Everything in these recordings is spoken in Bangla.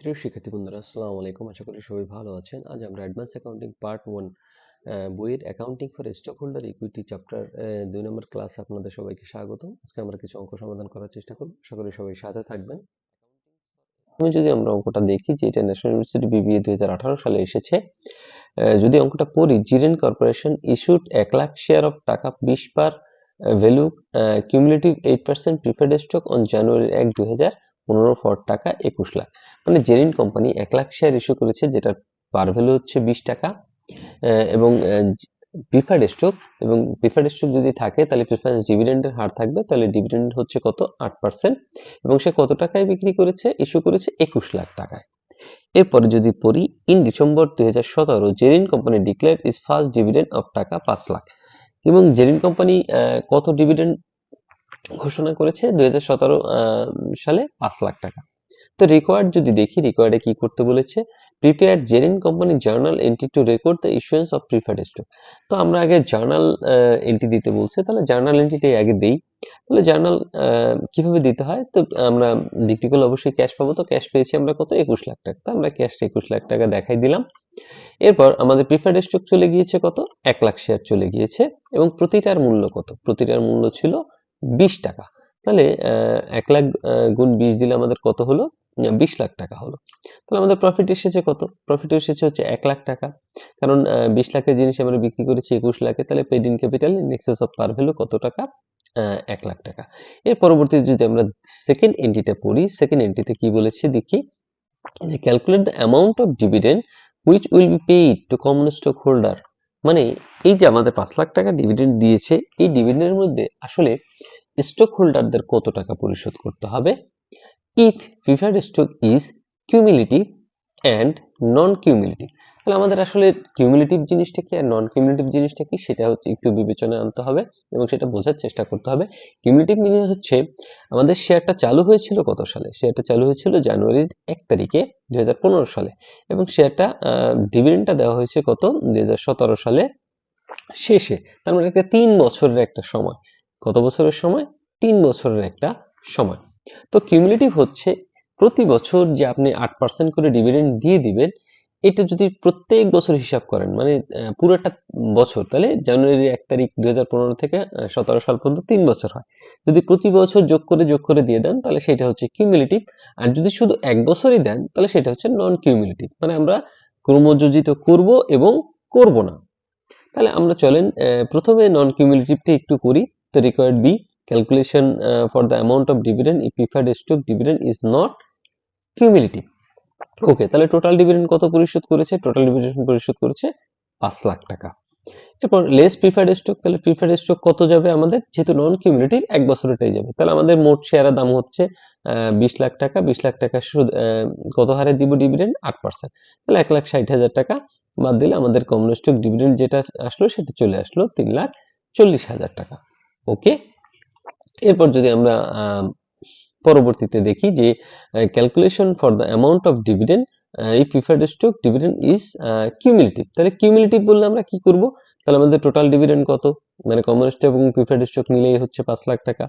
প্রিয় শিক্ষার্থী বন্ধুরা, আসসালামু আলাইকুম। আশা করি সবাই ভালো আছেন। আজ আমরা অ্যাডভান্স অ্যাকাউন্টিং পার্ট 1 বইয়ের accounting for stock holder equity chapter 2 নম্বর ক্লাসে আপনাদের সবাইকে স্বাগতম। আজকে আমরা কিছু অঙ্ক সমাধান করার চেষ্টা করব। আশা করি সবাই সাথে থাকবেন। যদি আমরা অঙ্কটা দেখি যে এটা ন্যাশনাল ইউনিভার্সিটি বিবিএ 2018 সালে এসেছে। যদি অঙ্কটা পড়ি, Zerin corporation issued 1 lakh share of taka 20 par value cumulative 8% preferred stock on January 1, 2015 for taka 21 lakh. মানে Zerin company 1 lakh share issue করেছে, যেটার পার ভ্যালু হচ্ছে 20 টাকা, এবং প্রিফার্ড স্টক যদি থাকে তাহলে প্রিফারেন্স ডিভিডেন্ডের হার থাকবে, তাহলে ডিভিডেন্ড হচ্ছে কত 8%, এবং সে কত টাকায় বিক্রি করেছে, ইস্যু করেছে 21 লাখ টাকায়। এরপরে যদি পড়ি, in December 2017 Jerin company declare is first dividend of টাকা 5 লাখ। এবং জেরিন কোম্পানি কত ডিভিডেন্ড ঘোষণা করেছে 2017 সালে 5 লাখ টাকা। তো রিকোয়ার্ড যদি দেখি, রিকোয়ার্ডে কি করতে বলেছে, prepare Jerin company journal entry to record the issuance of preferred stock. তো আমরা আগে জার্নাল এন্ট্রি দিতে বলছে, তাহলে জার্নাল এন্ট্রিটাই আগে দেই। তাহলে জার্নাল কিভাবে দিতে হয়, তো আমরা বিক্রি করলে অবশ্যই ক্যাশ পাবো, তো ক্যাশ পেয়েছি আমরা কত 21 লাখ টাকা, তো আমরা ক্যাশটা 21 লাখ টাকা দেখাই দিলাম। এরপর আমাদের প্রিফার্ড স্টক চলে গিয়েছে কত, 1 লাখ শেয়ার চলে গিয়েছে, এবং প্রতিটার মূল্য কত, প্রতিটার মূল্য ছিল 20 টাকা। তাহলে 1 লাখ গুণ 20 দিলে আমাদের কত হলো, 20 লাখ টাকা হলো। তাহলে আমাদের প্রফিট এসেছে কত, প্রফিট এসেছে হচ্ছে 1 লাখ টাকা, কারণ 20 লাখের জিনিস আমরা বিক্রি করেছি 21 লাখে, তাহলে paid in capital in excess of par value কত টাকা, 1 লাখ টাকা। এর পরবর্তীতে যদি আমরা সেকেন্ড এন্ট্রিটা পড়ি, সেকেন্ড এন্ট্রিতে কি বলেছে দেখি, যে calculate the amount of dividend which will be paid two common stock holder. মানে এই যে আমাদের 5 লাখ টাকা ডিভিডেন্ড দিয়েছে, এই ডিভিডেন্ডের মধ্যে আসলে স্টক হোল্ডারদের কত টাকা পরিশোধ করতে হবে। If preferred stock is cumulative and non cumulative, তাহলে আমাদের আসলে কিউমুলেটিভ জিনিসটা কি আর নন কিউমুলেটিভ জিনিসটা কি, সেটা হচ্ছে একটু বিবেচনায় আনতে হবে এবং সেটা বোঝার চেষ্টা করতে হবে। কিউমুলেটিভ মিনিং হচ্ছে আমাদের শেয়ারটা চালু হয়েছিল কত সালে, শেয়ারটা চালু হয়েছিল জানুয়ারির 1 তারিখে 2015 সালে, এবং শেয়ারটা ডিভিডেন্ডটা দেওয়া হয়েছে কত 2017 সালে শেষে। তার মানে একটা 3 বছরের একটা সময়। কত বছরের সময়, 3 বছরের একটা সময়। তো কিউমুলেটিভ হচ্ছে প্রতি বছর যে আপনি 8% করে ডিভিডেন্ড দিয়ে দিবেন, এটা যদি প্রত্যেক বছর হিসাব করেন, মানে পুরোটা বছর, তাহলে জানুয়ারি 1 তারিখ 2015 থেকে 17 সাল পর্যন্ত 3 বছর হয়। যদি প্রতি বছর যোগ করে দিয়ে দেন, তাহলে সেটা হচ্ছে কিউমুলেটিভ। আর যদি শুধু এক বছরই দেন, তাহলে সেটা হচ্ছে নন কিউমুলেটিভ, মানে আমরা ক্রমযোজিত করব এবং করব না। তাহলে আমরা চলেন প্রথমে নন কিউমুলেটিভটা একটু করি। তো required B calculation for the amount of dividend if preferred stock dividend is not cumulative. Okay, তাহলে টোটাল ডিভিডেন্ড কত পরিশোধ করেছে, টোটাল ডিভিডেন্ড পরিশোধ করেছে 5 লাখ টাকা। এরপর লেস প্রিফার্ড স্টক, তাহলে প্রিফার্ড স্টক কত যাবে আমাদের, যেহেতু নন কিউমুলেটিভ 1 বছরেরটাই যাবে, তাহলে আমাদের মোট শেয়ারের দাম হচ্ছে 20 লাখ টাকা। 20 লাখ টাকা কত হারে দিব ডিভিডেন্ড, 8%, তাহলে 1,60,000 টাকা বাদ দিলে আমাদের কমন স্টক ডিভিডেন্ড যেটা আসলো সেটা চলে আসলো 3,40,000 টাকা। ওকে, এরপর যদি আমরা পরবর্তীতে দেখি যে calculation for the amount of dividend if preferred stock dividend is cumulative, তাহলে কিউমুলেটিভ বললে আমরা কি করব, তাহলে আমাদের টোটাল ডিভিডেন্ড কত, মানে কমন স্টক এবং প্রিফার্ড স্টক মিলেই হচ্ছে 5 লাখ টাকা,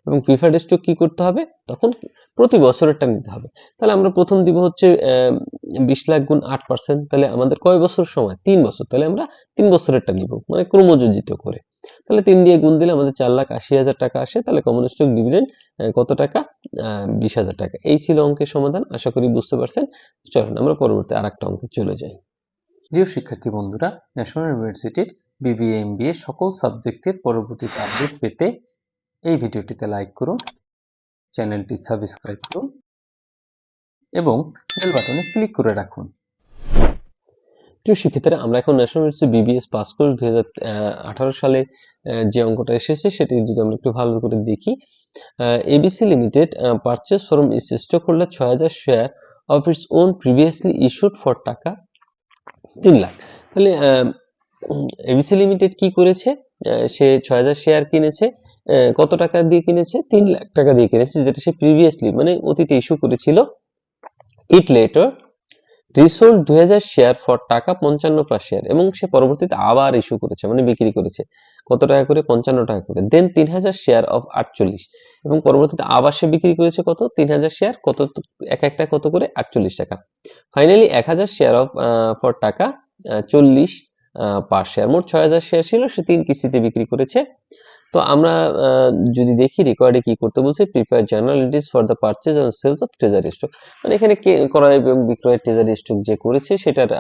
এবং প্রিফার্ড স্টক কি করতে হবে, তখন প্রতি বছরেরটা নিতে হবে। তাহলে আমরা প্রথম দিব হচ্ছে 20 লাখ গুণ 8%, তাহলে আমাদের কয় বছর সময়, 3 বছর, তাহলে আমরা 3 বছরেরটা নিব, মানে ক্রমযোজিত করে। তাহলে 3 দিয়ে গুণ দিলে আমাদের 4,80,000 টাকা আসে, তাহলে কমন স্টক ডিভিডেন্ড কত টাকা, 20,000 টাকা। এই ছিল অঙ্কের সমাধান, আশা করি বুঝতে পারছেন। চলুন আমরা পরবর্তী আরেকটা অঙ্কে চলে যাই। প্রিয় শিক্ষার্থী বন্ধুরা, ন্যাশনাল ইউনিভার্সিটির বিবিএ এমবিএ সকল সাবজেক্টের পরবর্তীতে আপডেট পেতে এই ভিডিওটিতে লাইক করুন, চ্যানেলটি সাবস্ক্রাইব করুন এবং বেল বাটনে ক্লিক করে রাখুন। প্রিয় শিক্ষার্থীরা, আমরা এখন national university BBS pass course 2018 সালে যে অঙ্কটা এসেছে সেটি যদি আমরা একটু ভালো করে দেখি, ABC limited purchase from its stock holder 6,000 share of its own previously issued for টাকা 3 লাখ। তাহলে এবিসি লিমিটেড কি করেছে, সে 6,000 শেয়ার কিনেছে, কত টাকা দিয়ে কিনেছে, 3 লাখ টাকা দিয়ে কিনেছে, যেটা সে প্রিভিয়াসলি মানে অতীতে ইস্যু করেছিল। ইট লেটার রিসোল্ড 2000 শেয়ার ফর টাকা 55 প্লাস শেয়ার, এবং সে পরবর্তীতে আবার ইস্যু করেছে, মানে বিক্রি করেছে কত টাকা করে, 55 টাকা করে। দেন 3000 শেয়ার অফ 48, এবং পরবর্তীতে আবার সে বিক্রি করেছে কত, 3000 শেয়ার, কত, এক একটা কত করে, 48 টাকা। ফাইনালি 1000 শেয়ার অফ ফর টাকা 40 পার শেয়ার। মোট 6000 শেয়ার ছিল, সে 3 কিস্তিতে বিক্রি করেছে। তো আমরা যদি দেখি রেকর্ডে কি করতে বলছে, prepare journal entries for the purchase and sales of treasury stock, মানে এখানে ক্রয় এবং বিক্রয়ের ট্রেজারি স্টক যে করেছে সেটার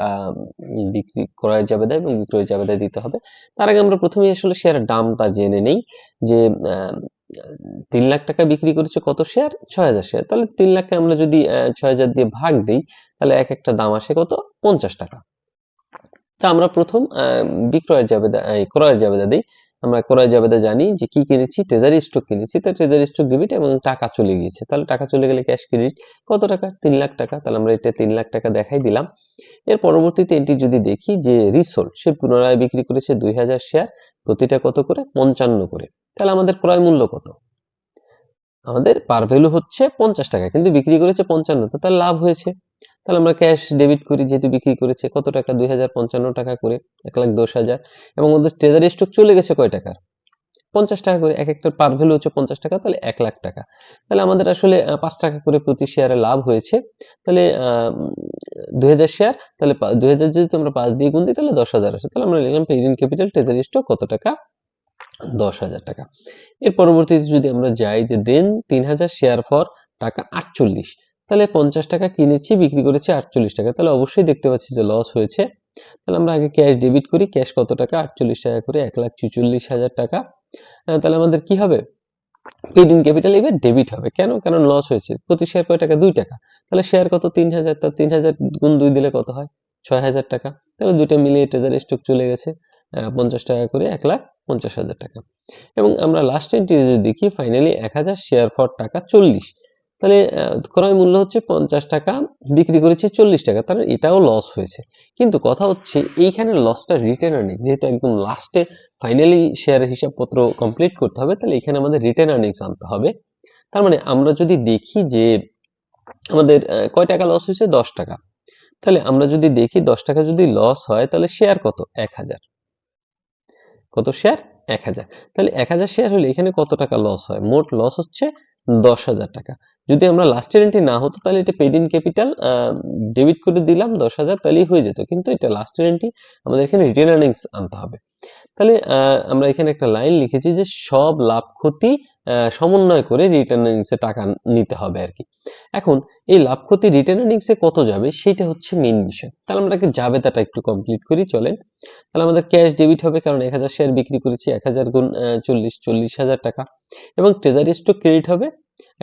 বিক্রি ক্রয়ের জাবেদা এবং বিক্রয়ের জাবেদা দিতে হবে। তার আগে আমরা প্রথমেই আসলে শেয়ারের দামটা জেনে নেই যে 3 লাখ টাকা বিক্রি করেছে কত শেয়ার, 6000 শেয়ার। তাহলে 3 লাখকে আমরা যদি 6000 দিয়ে ভাগ দিই, তাহলে এক একটা দাম আসে কত, 50 টাকা। তা আমরা প্রথম বিক্রয়ের জাবেদা ক্রয়ের জাবেদা দিই। আমরা ক্রয়ের জাবেদা জানি যে কি কিনেছি, ট্রেজারি স্টক কিনেছি, তা ট্রেজারি স্টক ডেবিট এবং টাকা চলে গিয়েছে, তাহলে টাকা চলে গেলে ক্যাশ ক্রেডিট কত টাকা, 3 লাখ টাকা। তাহলে আমরা এটা 3 লাখ টাকা দেখাই দিলাম। এর পরবর্তীতে এটি যদি দেখি যে রিসোল্ড, সে পুনরায় বিক্রি করেছে 2000 শেয়ার, প্রতিটা কত করে, 55 করে। তাহলে আমাদের ক্রয় মূল্য কত, আমাদের পার ভ্যালু হচ্ছে 50 টাকা, কিন্তু বিক্রি করেছে 55, তো তার লাভ হয়েছে। তাহলে আমরা ক্যাশ ডেবিট করি, যেহেতু বিক্রি করেছে কত টাকা, 2055 টাকা করে, 1,10,000, এবং আমাদের ট্রেজারি স্টক চলে গেছে কয় টাকার, 50 টাকা করে। এক একটা পার ভ্যালু হচ্ছে 50 টাকা, তাহলে 1 লাখ টাকা। তাহলে আমাদের আসলে 5 টাকা করে প্রতি শেয়ারে লাভ হয়েছে। তাহলে 2000 শেয়ার, তাহলে 2000 যদি আমরা 5 দিয়ে গুণ দিই, তাহলে 10,000 আসে। তাহলে আমরা লিখলাম paid in capital treasury stock কত টাকা, 10,000 টাকা। এর পরবর্তীতে যদি আমরা যাই যে দেন 3000 শেয়ার ফর টাকা 48, তাহলে 50 টাকা কিনেছি, বিক্রি করেছি 48 টাকা, তাহলে অবশ্যই দেখতে পাচ্ছি যে লস হয়েছে। তাহলে আমরা আগে ক্যাশ ডেবিট করি, ক্যাশ কত টাকা, 48 টাকা করে, 1,44,000 টাকা। তাহলে আমাদের কি হবে, পেইড ইন ক্যাপিটাল এবার ডেবিট হবে। কেন, কারণ লস হয়েছে। প্রতি শেয়ার কয় টাকা, 2 টাকা। তাহলে শেয়ার কত, 3000, তা 3000 গুণ 2 দিলে কত হয়, 6000 টাকা। তাহলে দুইটা মিলিয়ে ট্রেজারি স্টক চলে গেছে 50 টাকা করে, 1,50,000 টাকা। এবং আমরা লাস্ট এন্ট্রি যদি দেখি, ফাইনালি 1000 শেয়ার ফর টাকা 40, তাহলে ক্রয় মূল্য হচ্ছে 50 টাকা, বিক্রি করেছি 40 টাকা, তাহলে এটাও লস হয়েছে। কিন্তু কথা হচ্ছে এইখানে লসটা রিটেন আর্নিং, যেহেতু একদম লাস্টে ফাইনালি শেয়ারের হিসাবপত্র কমপ্লিট করতে হবে, তাহলে এখানে আমাদের রিটেন আর্নিংস আনতে হবে। তার মানে আমরা যদি দেখি যে আমাদের কয় টাকা লস হয়েছে, 10 টাকা। তাহলে আমরা যদি দেখি 10 টাকা যদি লস হয়, তাহলে শেয়ার কত, 1000, কত শেয়ার, 1000। তাহলে 1000 শেয়ার হলে এখানে কত টাকা লস হয়, মোট লস হচ্ছে 10,000 টাকা। যদি আমরা লাস্টের এন্ট্রি না হতো, তাহলে এটা পেইড ইন ক্যাপিটাল ডেবিট করে দিলাম 10,000, তাহলেই হয়ে যেত। কিন্তু এটা লাস্টের এন্ট্রি, আমাদের এখানে রিটেন আর্নিংস আনতে হবে। তাহলে আমরা এখানে একটা লাইন লিখেছি যে সব লাভ ক্ষতি সমন্বয় করে রিটেন আর্নিংসে টাকা নিতে হবে আর কি। এখন এই লাভ ক্ষতি রিটেন আর্নিংসে কত যাবে, সেটা হচ্ছে মেইন বিষয়। তাহলে আমরা জাবেদাটা একটু কমপ্লিট করি, চলেন। তাহলে আমাদের ক্যাশ ডেবিট হবে, কারণ 1000 শেয়ার বিক্রি করেছি, 1000 গুণ 40, 40,000 টাকা। এবং ট্রেজারি স্টক ক্রেডিট হবে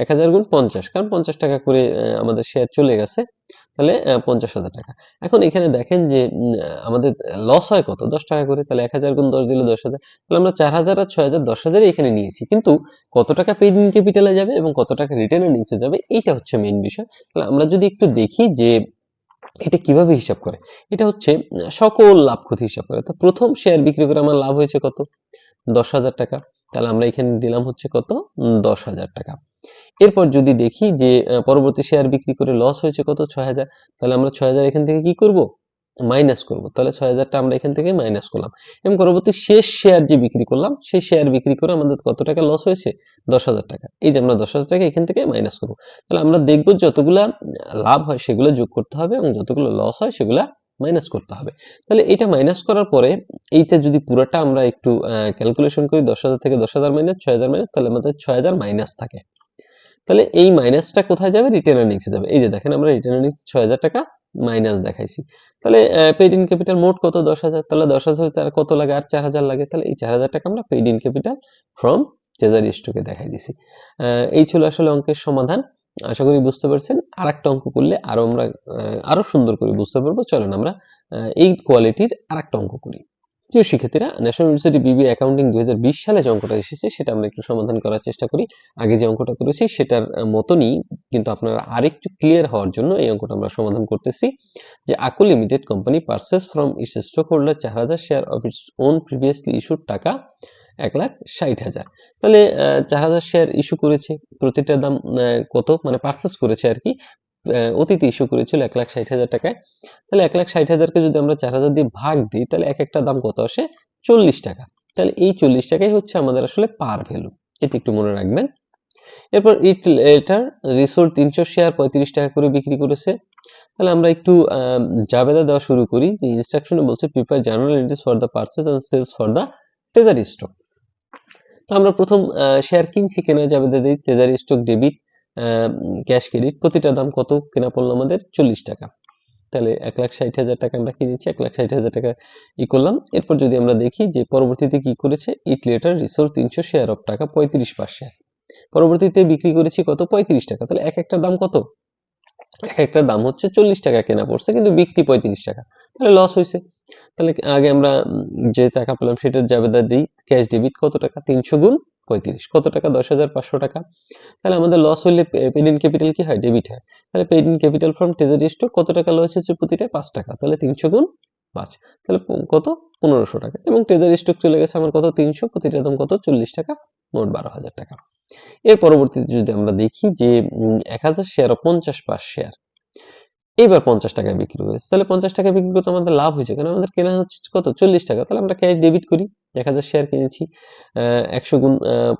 1000 গুণ 50, কারণ 50 টাকা করে আমাদের শেয়ার চলে গেছে, তাহলে 50,000 টাকা। এখন এখানে দেখেন যে আমাদের লস হয় কত, 10 টাকা করে। তাহলে 1000 গুণ 10 দিলে 10,000, তাহলে আমরা 4000 আর 6000, 10,000 এখানে নিয়েছি। কিন্তু কত টাকা পেইড ইন ক্যাপিটালে যাবে এবং কত টাকা রিটেন আর্নিংসে যাবে, এইটা হচ্ছে মেইন বিষয়। তাহলে আমরা যদি একটু দেখি যে এটা কিভাবে হিসাব করে, এটা হচ্ছে সকল লাভ ক্ষতি হিসাব করে। তো প্রথম শেয়ার বিক্রি করে আমার লাভ হয়েছে কত, 10,000 টাকা। তাহলে আমরা এখানে দিলাম হচ্ছে কত, 10,000 টাকা। এরপর যদি দেখি যে পরবর্তী শেয়ার বিক্রি করে লস হয়েছে কত, 6,000। তাহলে আমরা 6,000 এখান থেকে কি করব, মাইনাস করব। তাহলে 6,000টা আমরা এখান থেকে মাইনাস করলাম, এবং পরবর্তী শেষ শেয়ার যে বিক্রি করলাম, সেই শেয়ার বিক্রি করে আমাদের কত টাকা লস হয়েছে, 10,000 টাকা। এই যে আমরা 10,000 টাকা এখান থেকে মাইনাস করব। তাহলে আমরা দেখব যতগুলা লাভ হয় সেগুলো যোগ করতে হবে, এবং যতগুলো লস হয় সেগুলা মাইনাস করতে হবে। তাহলে এটা মাইনাস করার পরে এইটা যদি পুরোটা আমরা একটু ক্যালকুলেশন করি, 10,000 থেকে 10,000 মাইনাস 6,000 মাইনাস, তাহলে আমাদের 6,000 মাইনাস থাকে। তাহলে এই মাইনাসটা কোথায় যাবে, রিটেন আর্নিংসে যাবে। এই যে দেখেন আমরা রিটেন আর্নিংস 6,000 টাকা মাইনাস দেখাইছি। তাহলে পেইড ইন ক্যাপিটাল মোট কত, 10,000। তাহলে 10,000 আর কত লাগে, আর 4,000 লাগে। তাহলে এই 4,000 টাকা আমরা paid in capital from treasury স্টকে দেখাই দিছি। এই ছিল আসলে অঙ্কের সমাধান। আশা করি বুঝতে পারছেন। আরেকটা অঙ্ক করলে আরো আমরা আরো সুন্দর করে বুঝতে পারবো। চলেন আমরা এই কোয়ালিটির আরেকটা অঙ্ক করি। প্রিয় শিক্ষার্থীরা, ন্যাশনাল ইউনিভার্সিটি বিবিএ অ্যাকাউন্টিং 2020 সালে যে অঙ্কটা এসেছে সেটা আমরা একটু সমাধান করার চেষ্টা করি। আগে যে অঙ্কটা করেছি সেটার মতনই, কিন্তু আপনারা আরেকটু ক্লিয়ার হওয়ার জন্য এই অঙ্কটা আমরা সমাধান করতেছি। যে Aku limited company purchase from its stockholder 4,000 share of its own previously issued taka 1,60,000। তাহলে 4,000 শেয়ার ইস্যু করেছে, প্রতিটার দাম কত, মানে পারচেজ করেছে আর কি অতীতে ইস্যু করেছিল 1,60,000 টাকায়। তাহলে 1,60,000-কে যদি আমরা 4,000 দিয়ে ভাগ দিই তাহলে এক একটা দাম কত আসে? 40 টাকা। তাহলে এই 40 টাকাই হচ্ছে আমাদের আসলে পার ভ্যালু। এটা একটু মনে রাখবেন। এরপর এটার রিসোর্ট 300 শেয়ার 35 টাকা করে বিক্রি করেছে। তাহলে আমরা একটু জাবেদা দেওয়া শুরু করি। যে ইনস্ট্রাকশনে বলছে prepare journal entries for the purchase and sales for the treasury stock. তো আমরা প্রথম শেয়ার কিনছি, কেনা জাবেদা দিই treasury stock debit, cash credit, প্রতিটা দাম কত কেনা পড়লো আমাদের 40 টাকা। তাহলে 1,60,000 টাকা আমরা কিনেছি, 1,60,000 টাকা করলাম। এরপর যদি আমরা দেখি যে পরবর্তীতে কি করেছে, ইট লেটার রিসোল্ড 300 শেয়ার অফ টাকা 35 পার শেয়ার। পরবর্তীতে বিক্রি করেছি কত? 35 টাকা। তাহলে এক একটা দাম কত? এক একটার দাম হচ্ছে 40 টাকা কেনা পড়ছে, কিন্তু বিক্রি 35 টাকা। তাহলে লস হয়েছে। তাহলে আগে আমরা যে টাকা পেলাম সেটার জাবেদা দিই ক্যাশ ডেবিট কত টাকা? 300 গুণ 35 কত টাকা? 10,500 টাকা। তাহলে আমাদের লস হলে পেইড ইন ক্যাপিটাল কি হয়? ডেবিট হয়। তাহলে paid in capital from treasury stock কত টাকা লস হচ্ছে? প্রতিটা 5 টাকা। তাহলে 300 গুণ 5, তাহলে কত? 1500 টাকা। এবং ট্রেজারি স্টক চলে গেছে আমার কত? 300, প্রতিটা দাম কত? 40 টাকা, মোট 12,000 টাকা। এর পরবর্তীতে যদি আমরা দেখি যে 1000 শেয়ার ও 50 পার শেয়ার, এইবার 50 টাকায় বিক্রি হয়েছে। তাহলে 50 টাকায় বিক্রি করতে আমাদের লাভ হয়েছে, কারণ আমাদের কেনা হচ্ছে কত? 40 টাকা। তাহলে আমরা ক্যাশ ডেবিট করি। 1000 শেয়ার কিনেছি, 100 গুণ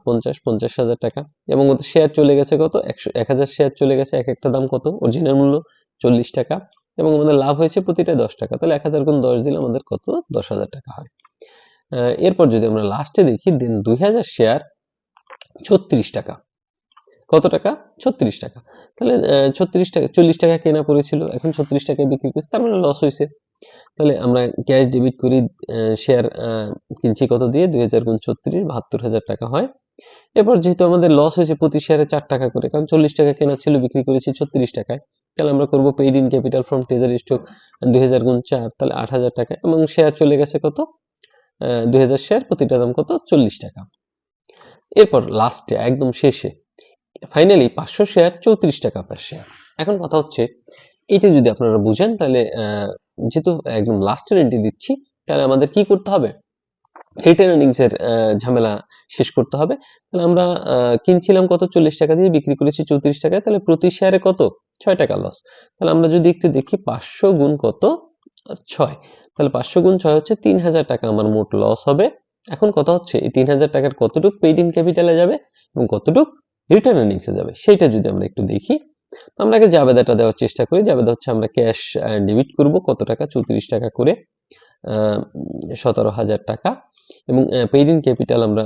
50, 50,000 টাকা। এবং ওদের শেয়ার চলে গেছে কত? 1000 শেয়ার চলে গেছে, এক একটা দাম কত? অরিজিনাল মূল্য 40 টাকা। এবং আমাদের লাভ হয়েছে প্রতিটা 10 টাকা। তাহলে 1000 গুণ 10 দিলে আমাদের কত? 10,000 টাকা হয়। এরপর যদি আমরা লাস্টে দেখি, দেন 2000 শেয়ার 36 টাকা। কত টাকা? 36 টাকা। তাহলে 36 টাকা, 40 টাকা কেনা পড়েছিল, এখন 36 টাকায় বিক্রি করছে, তার মানে লস হয়েছে। তাহলে আমরা ক্যাশ ডেবিট করি, শেয়ার কিনছি কত দিয়ে? 2000 গুণ 36, 72,000 টাকা হয়। এরপর যেহেতু আমাদের লস হয়েছে প্রতি শেয়ারে 4 টাকা করে, কারণ 40 টাকা কেনা ছিল, বিক্রি করেছি 36 টাকায়। তাহলে আমরা করব paid in capital from treasury stock 2000 গুণ 4, তাহলে 8,000 টাকা। এবং শেয়ার চলে গেছে কত? 2000 শেয়ার, প্রতিটা দাম কত? 40 টাকা। এরপর লাস্টে একদম শেষে ফাইনালি 500 শেয়ার 34 টাকা পার শেয়ার। এখন কথা হচ্ছে, এটা যদি আপনারা বুঝেন তাহলে যেহেতু একদম লাস্টের এন্ট্রি দিচ্ছি, তাহলে আমাদের কি করতে হবে? রিটেন আর্নিংস এর ঝামেলা শেষ করতে হবে। তাহলে আমরা কিনছিলাম কত? 40 টাকা দিয়ে, বিক্রি করেছি 34 টাকায়। তাহলে প্রতি শেয়ারে কত? 6 টাকা লস। তাহলে আমরা যদি একটু দেখি 500 গুণ কত? 6। তাহলে 500 গুণ 6 হচ্ছে 3000 টাকা আমার মোট লস হবে। এখন কথা হচ্ছে এই 3000 টাকার কতটুক পেইড ইন ক্যাপিটালে যাবে এবং কতটুক রিটার্ন আর্নিংস এ যাবে, সেটা যদি আমরা একটু দেখি। তো আমরা আগে জাবেদাটা দেওয়ার চেষ্টা করি। জাবেদা হচ্ছে আমরা ক্যাশ ডেবিট করব কত টাকা? 34 টাকা করে, 17,000 টাকা। এবং পেইড ইন ক্যাপিটাল আমরা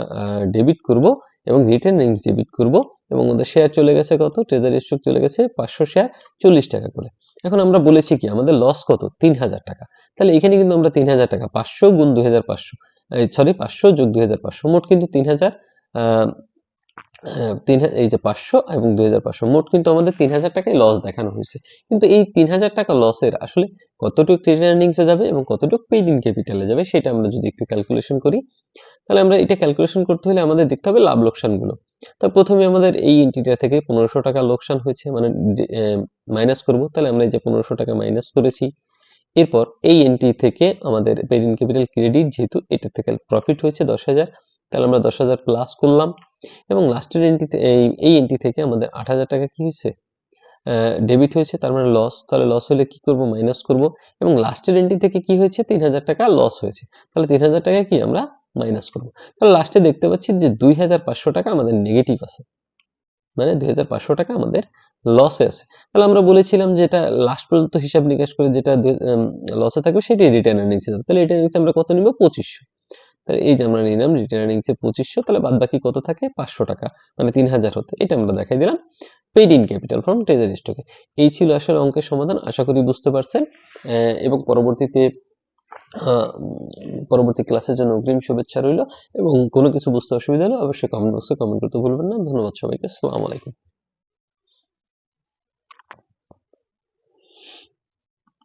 ডেবিট করব এবং রিটার্ন আর্নিংস ডেবিট করব। এবং ওদের শেয়ার চলে গেছে কত? ট্রেজারি স্টক চলে গেছে 500 শেয়ার 40 টাকা করে। এখন আমরা বলেছি কি আমাদের লস কত? 3000 টাকা। তাহলে এখানে কিন্তু আমরা 3000 টাকা, 500 গুণ 2500, সরি 500 যোগ 2500, মোট কিন্তু 3000, এই যে 500 এবং 2500, মোট কিন্তু আমাদের 3000 টাকায় লস দেখানো হয়েছে। কিন্তু এই 3000 টাকা লসের আসলে কতটুকু রিটার্ন আর্নিংস এ যাবে এবং কতটুকু পেইড ইন ক্যাপিটালে যাবে, সেটা আমরা যদি একটু ক্যালকুলেশন করি। তাহলে আমরা এটা ক্যালকুলেশন করতে হলে আমাদের দেখতে হবে লাভ লোকসানগুলো। তো প্রথমে আমাদের এই এন্ট্রিটা থেকে 1500 টাকা লোকসান হয়েছে, মানে মাইনাস করব। তাহলে আমরা এই যে 1500 টাকা মাইনাস করেছি। এরপর এই এন্ট্রি থেকে আমাদের পেইড ইন ক্যাপিটাল ক্রেডিট, যেহেতু এটা থেকে প্রফিট হয়েছে 10,000, তাহলে আমরা 10,000 প্লাস করলাম। এবং লাস্টের এন্ট্রিতে এই এন্ট্রি থেকে আমাদের 8,000 টাকা কি হয়েছে? ডেবিট হয়েছে, তার মানে লস। তাহলে লস হলে কি করব? মাইনাস করব। এবং লাস্টের এন্ট্রি থেকে কি হয়েছে? 3000 টাকা লস হয়েছে। তাহলে 3000 টাকা কি আমরা মাইনাস করব। তাহলে লাস্টে দেখতে পাচ্ছি যে 2500 টাকা আমাদের নেগেটিভ আছে, মানে 2500 টাকা আমাদের লসে আছে। তাহলে আমরা বলেছিলাম যে এটা লাস্ট পর্যন্ত হিসাব নিকাশ করে যেটা লসে থাকবে সেটাই রিটার্ন আর্নিংস যাবে। তাহলে রিটার্ন আর্নিংস আমরা কত নিব? 2500। তাহলে এই যে আমরা নিলাম রিটার্ন আর্নিংস 2500, তাহলে বাদ বাকি কত থাকে? 500 টাকা, মানে 3000 হতে। এটা আমরা দেখাই দিলাম paid in capital from treasury স্টকে। এই ছিল আসলে অঙ্কের সমাধান। আশা করি বুঝতে পারছেন। এবং পরবর্তী ক্লাসের জন্য অগ্রিম শুভেচ্ছা রইল। এবং কোনো কিছু বুঝতে অসুবিধা হলে অবশ্যই কমেন্ট বক্সে কমেন্ট করতে ভুলবেন না। ধন্যবাদ সবাইকে। আসসালামু আলাইকুম।